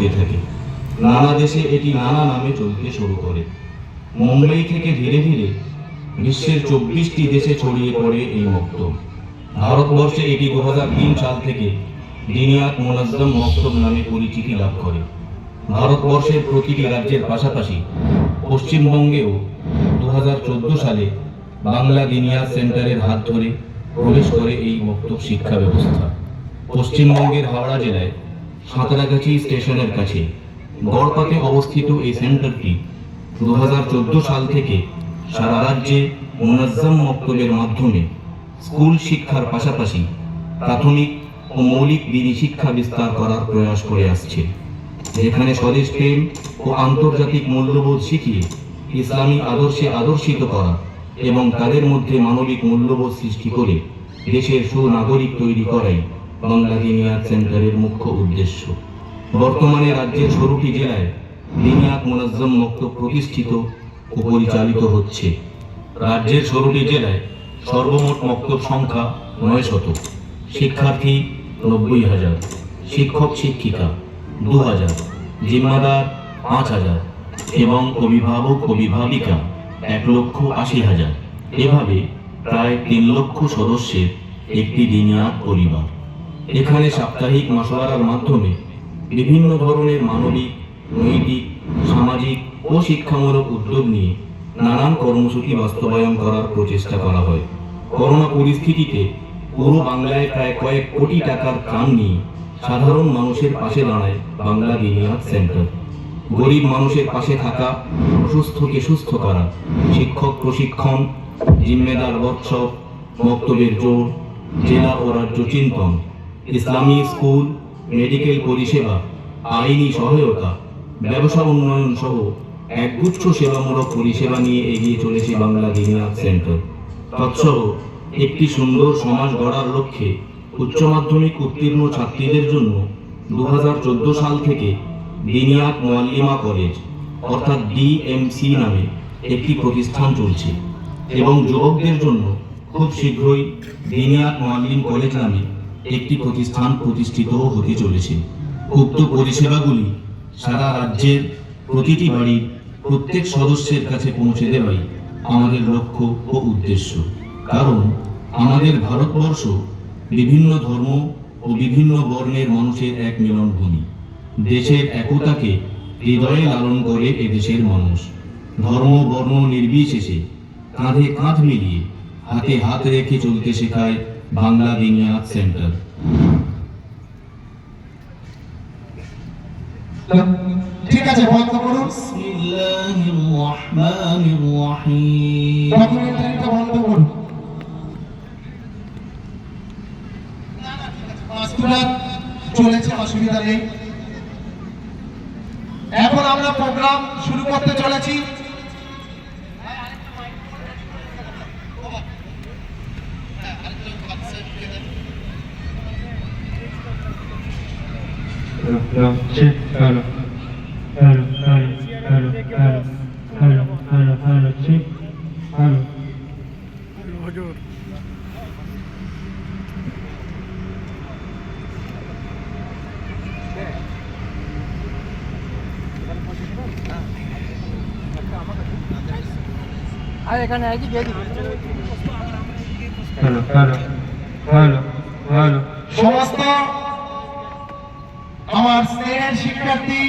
হতে থাকে। নানা দেশে এটি নানা নামে চলতে শুরু করে। মুম্বাই থেকে ধীরে ধীরে বিশ্বের 24টি দেশে ছড়িয়ে পড়ে এই মক্তব। ভারতবর্ষে এটি 2003 সাল থেকে দিনিয়াত মুনাজ্জম মক্তব নামে পরিচিতি লাভ করে। ভারতবর্ষের প্রতিটি রাজ্যের পাশাপাশি পশ্চিমবঙ্গেও 2014 সালে বাংলা দিনিয়াত সেন্টারের হাত ধরে প্রবেশ করে এই মক্তব শিক্ষা ব্যবস্থা। পশ্চিমবঙ্গের হাওড়া জেলায় সাঁতরাগাছি স্টেশনের কাছে গড়পাতে অবস্থিত এই সেন্টারটি 2014 সাল থেকে সারা রাজ্যে মুনাজ্জম মক্তবের মাধ্যমে স্কুল শিক্ষার পাশাপাশি প্রাথমিক ও মৌলিক দিনী শিক্ষা বিস্তার করার প্রয়াস করে আসছে, যেখানে স্বদেশ প্রেম ও আন্তর্জাতিক মূল্যবোধ শিখিয়ে ইসলামী আদর্শে আদর্শিত করা এবং তাদের মধ্যে মানবিক মূল্যবোধ সৃষ্টি করে দেশের সুনাগরিক তৈরি করাই বাংলা দিনিয়াত সেন্টারের মুখ্য উদ্দেশ্য। বর্তমানে রাজ্যের 16টি জেলায় দিনিয়াত মুনাজ্জম মক্তব প্রতিষ্ঠিত ও পরিচালিত হচ্ছে। রাজ্যের 16টি জেলায় সর্বমোট মক্তব সংখ্যা 900, শিক্ষার্থী 90,000, শিক্ষক শিক্ষিকা 2,000, জিম্মাদার 5,000 এবং অভিভাবক অভিভাবিকা 1,80,000। এভাবে প্রায় 3 লক্ষ সদস্যের একটি দিনিয়াত পরিবার। এখানে সাপ্তাহিক মাসওয়ারার মাধ্যমে বিভিন্ন ধরনের মানবিক, নৈতিক, সামাজিক ও শিক্ষামূলক উদ্যোগ নিয়ে নানান কর্মসূচি বাস্তবায়ন করার প্রচেষ্টা করা হয়। করোনা পরিস্থিতিতে পুরো বাংলায় প্রায় কয়েক কোটি টাকার ত্রাণ নিয়ে সাধারণ মানুষের পাশে দাঁড়ায় বাংলা দিনিয়াত সেন্টার। গরিব মানুষের পাশে থাকা, অসুস্থকে সুস্থ করা, শিক্ষক প্রশিক্ষণ, জিম্মেদার ওয়ার্কশপ, মক্তবের জোর, জেলা ও রাজ্য চিন্তন, ইসলামী স্কুল, মেডিকেল পরিষেবা, আইনি সহায়তা, ব্যবসা উন্নয়ন সহ একগুচ্ছ সেবামূলক পরিষেবা নিয়ে এগিয়ে চলেছে বাংলা দিনিয়াত সেন্টার। তৎসহ একটি সুন্দর সমাজ গড়ার লক্ষ্যে উচ্চ মাধ্যমিক উত্তীর্ণ ছাত্রীদের জন্য 2014 সাল থেকে দিনিয়াত মুআল্লিমা কলেজ অর্থাৎ ডিএমসি নামে একটি প্রতিষ্ঠান চলছে এবং যুবকদের জন্য খুব শীঘ্রই দিনিয়াত মুআল্লিম কলেজ নামে একটি প্রতিষ্ঠান প্রতিষ্ঠিত হতে চলেছে। উক্ত পরিষেবাগুলি সারা রাজ্যের প্রতিটি বাড়ির প্রত্যেক সদস্যের কাছে পৌঁছে দেওয়াই আমাদের লক্ষ্য ও উদ্দেশ্য। কারণ আমাদের ভারতবর্ষ বিভিন্ন ধর্ম ও বিভিন্ন বর্ণের মানুষের এক মিলনভূমি। দেশের একতাকে হৃদয়ে লালন করে এদেশের মানুষ। ধর্ম বর্ণ নির্বিশেষে কাঁধে কাঁধ মিলিয়ে হাতে হাত রেখে চলতে শেখায় বাংলা দিনিয়াত সেন্টার। ঠিক আছে, বন্ধ করুন। বিসমিল্লাহির রহমানির রহিম। ডকুমেন্টারিটা বন্ধ করুন। চলেছে, অসুবিধা নেই। এখন আমরা প্রোগ্রাম শুরু করতে চলেছি। আর এখানে আইছি দিয়ে দিবি। সমস্ত আমার স্নেহের শিক্ষার্থী